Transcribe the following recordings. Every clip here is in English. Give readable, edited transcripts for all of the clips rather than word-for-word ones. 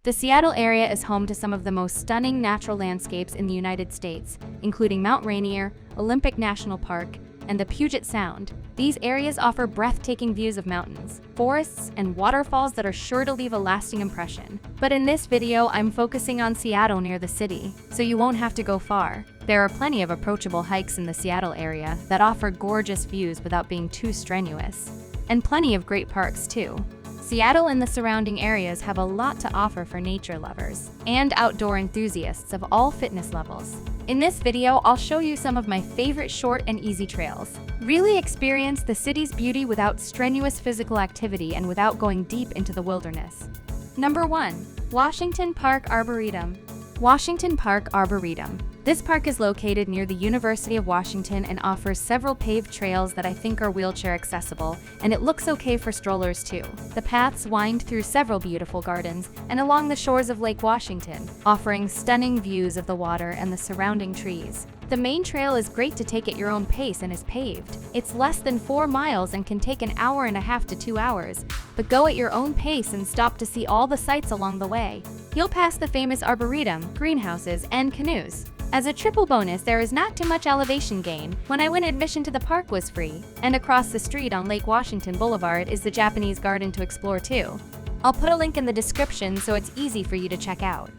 The Seattle area is home to some of the most stunning natural landscapes in the United States, including Mount Rainier, Olympic National Park, and the Puget Sound. These areas offer breathtaking views of mountains, forests, and waterfalls that are sure to leave a lasting impression. But in this video, I'm focusing on Seattle near the city, so you won't have to go far. There are plenty of approachable hikes in the Seattle area that offer gorgeous views without being too strenuous. And plenty of great parks too. Seattle and the surrounding areas have a lot to offer for nature lovers and outdoor enthusiasts of all fitness levels. In this video, I'll show you some of my favorite short and easy trails. Really experience the city's beauty without strenuous physical activity and without going deep into the wilderness. Number 1. Washington Park Arboretum. Washington Park Arboretum. This park is located near the University of Washington and offers several paved trails that I think are wheelchair accessible, and it looks okay for strollers too. The paths wind through several beautiful gardens and along the shores of Lake Washington, offering stunning views of the water and the surrounding trees. The main trail is great to take at your own pace and is paved. It's less than 4 miles and can take an hour and a half to 2 hours, but go at your own pace and stop to see all the sights along the way. You'll pass the famous arboretum, greenhouses, and canoes. As a triple bonus, there is not too much elevation gain. When I went, admission to the park was free, and across the street on Lake Washington Boulevard is the Japanese garden to explore too. I'll put a link in the description so it's easy for you to check out.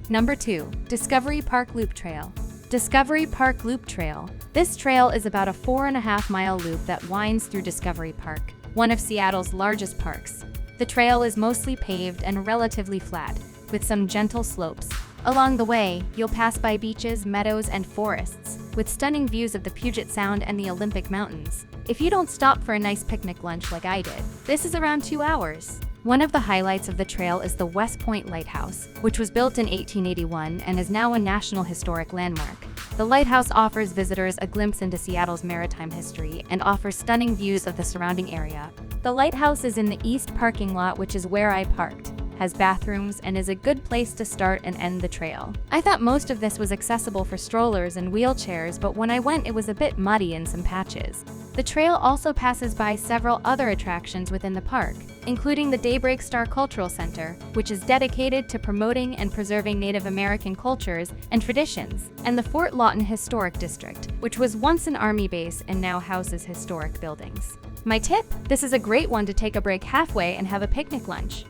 Number 2. Discovery Park Loop Trail. Discovery Park Loop Trail. This trail is about a 4.5-mile loop that winds through Discovery Park, one of Seattle's largest parks. The trail is mostly paved and relatively flat, with some gentle slopes. Along the way, you'll pass by beaches, meadows, and forests, with stunning views of the Puget Sound and the Olympic Mountains. If you don't stop for a nice picnic lunch like I did, this is around 2 hours. One of the highlights of the trail is the West Point Lighthouse, which was built in 1881 and is now a National Historic Landmark. The lighthouse offers visitors a glimpse into Seattle's maritime history and offers stunning views of the surrounding area. The lighthouse is in the east parking lot, which is where I parked, has bathrooms, and is a good place to start and end the trail. I thought most of this was accessible for strollers and wheelchairs, but when I went, it was a bit muddy in some patches. The trail also passes by several other attractions within the park, including the Daybreak Star Cultural Center, which is dedicated to promoting and preserving Native American cultures and traditions, and the Fort Lawton Historic District, which was once an Army base and now houses historic buildings. My tip? This is a great one to take a break halfway and have a picnic lunch.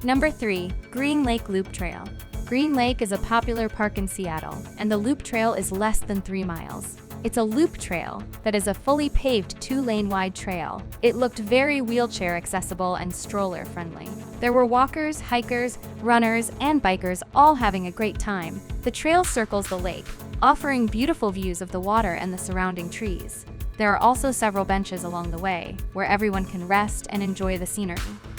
Number 3. Green Lake Loop Trail. Green Lake is a popular park in Seattle, and the loop trail is less than 3 miles. It's a loop trail that is a fully paved 2-lane wide trail. It looked very wheelchair accessible and stroller friendly. There were walkers, hikers, runners, and bikers all having a great time. The trail circles the lake, offering beautiful views of the water and the surrounding trees. There are also several benches along the way, where everyone can rest and enjoy the scenery.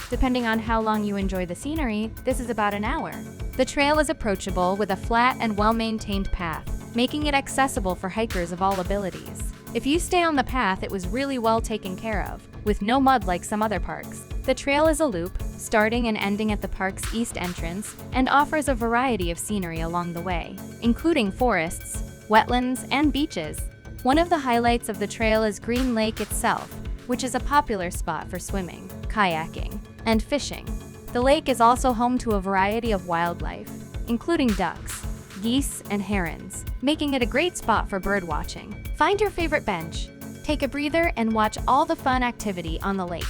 Depending on how long you enjoy the scenery, this is about an hour. The trail is approachable with a flat and well-maintained path, making it accessible for hikers of all abilities. If you stay on the path, it was really well taken care of, with no mud like some other parks. The trail is a loop, starting and ending at the park's east entrance, and offers a variety of scenery along the way, including forests, wetlands, and beaches. One of the highlights of the trail is Green Lake itself, which is a popular spot for swimming, kayaking, and fishing. The lake is also home to a variety of wildlife, including ducks, geese, and herons, making it a great spot for bird watching. Find your favorite bench, take a breather, and watch all the fun activity on the lake.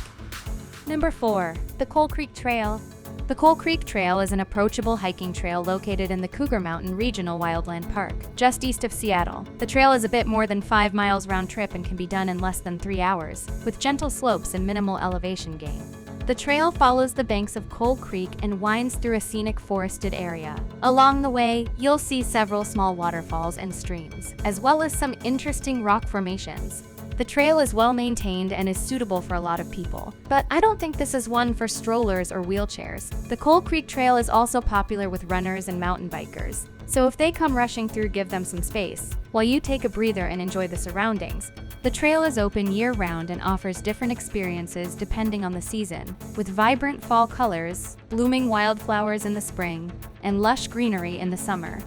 Number 4. The Coal Creek Trail. The Coal Creek Trail is an approachable hiking trail located in the Cougar Mountain Regional Wildland Park, just east of Seattle. The trail is a bit more than 5 miles round trip and can be done in less than 3 hours, with gentle slopes and minimal elevation gain. The trail follows the banks of Coal Creek and winds through a scenic forested area. Along the way, you'll see several small waterfalls and streams, as well as some interesting rock formations. The trail is well maintained and is suitable for a lot of people, but I don't think this is one for strollers or wheelchairs. The Coal Creek Trail is also popular with runners and mountain bikers, so if they come rushing through, give them some space, while you take a breather and enjoy the surroundings. The trail is open year-round and offers different experiences depending on the season, with vibrant fall colors, blooming wildflowers in the spring, and lush greenery in the summer.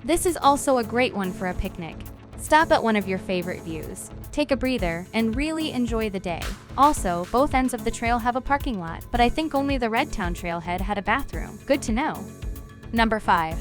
This is also a great one for a picnic. Stop at one of your favorite views, take a breather, and really enjoy the day. Also, both ends of the trail have a parking lot, but I think only the Red Town trailhead had a bathroom. Good to know. Number 5.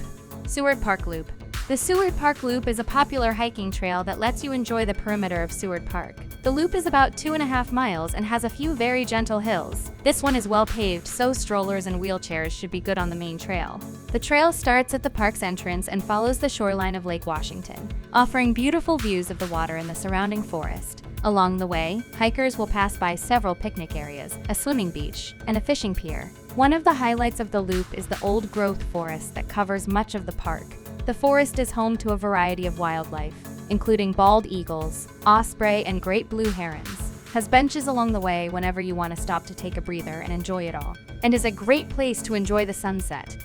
Seward Park Loop. The Seward Park Loop is a popular hiking trail that lets you enjoy the perimeter of Seward Park. The loop is about 2.5 miles and has a few very gentle hills. This one is well paved, so strollers and wheelchairs should be good on the main trail. The trail starts at the park's entrance and follows the shoreline of Lake Washington, offering beautiful views of the water and the surrounding forest. Along the way, hikers will pass by several picnic areas, a swimming beach, and a fishing pier. One of the highlights of the loop is the old-growth forest that covers much of the park. The forest is home to a variety of wildlife, including bald eagles, osprey, and great blue herons. Has benches along the way whenever you want to stop to take a breather and enjoy it all, and is a great place to enjoy the sunset.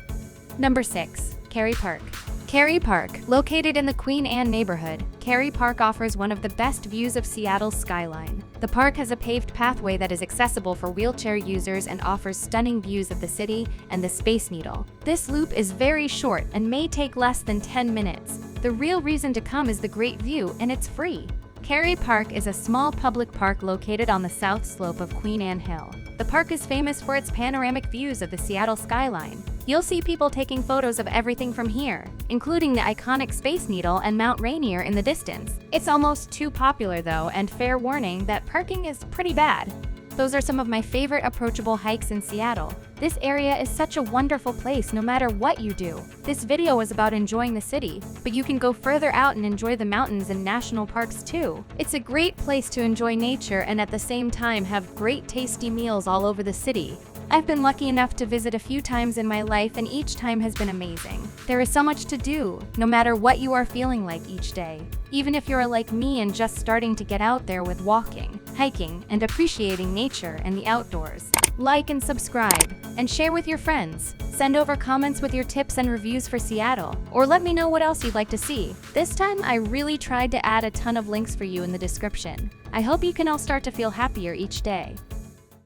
Number 6. Cary Park. Cary Park, located in the Queen Anne neighborhood, Cary Park offers one of the best views of Seattle's skyline. The park has a paved pathway that is accessible for wheelchair users and offers stunning views of the city and the Space Needle. This loop is very short and may take less than 10 minutes. The real reason to come is the great view, and it's free. Cary Park is a small public park located on the south slope of Queen Anne Hill. The park is famous for its panoramic views of the Seattle skyline. You'll see people taking photos of everything from here, including the iconic Space Needle and Mount Rainier in the distance. It's almost too popular though, and fair warning that parking is pretty bad. Those are some of my favorite approachable hikes in Seattle. This area is such a wonderful place no matter what you do. This video is about enjoying the city, but you can go further out and enjoy the mountains and national parks too. It's a great place to enjoy nature and at the same time have great tasty meals all over the city. I've been lucky enough to visit a few times in my life, and each time has been amazing. There is so much to do, no matter what you are feeling like each day. Even if you're like me and just starting to get out there with walking, hiking, and appreciating nature and the outdoors. Like and subscribe, and share with your friends. Send over comments with your tips and reviews for Seattle, or let me know what else you'd like to see. This time, I really tried to add a ton of links for you in the description. I hope you can all start to feel happier each day.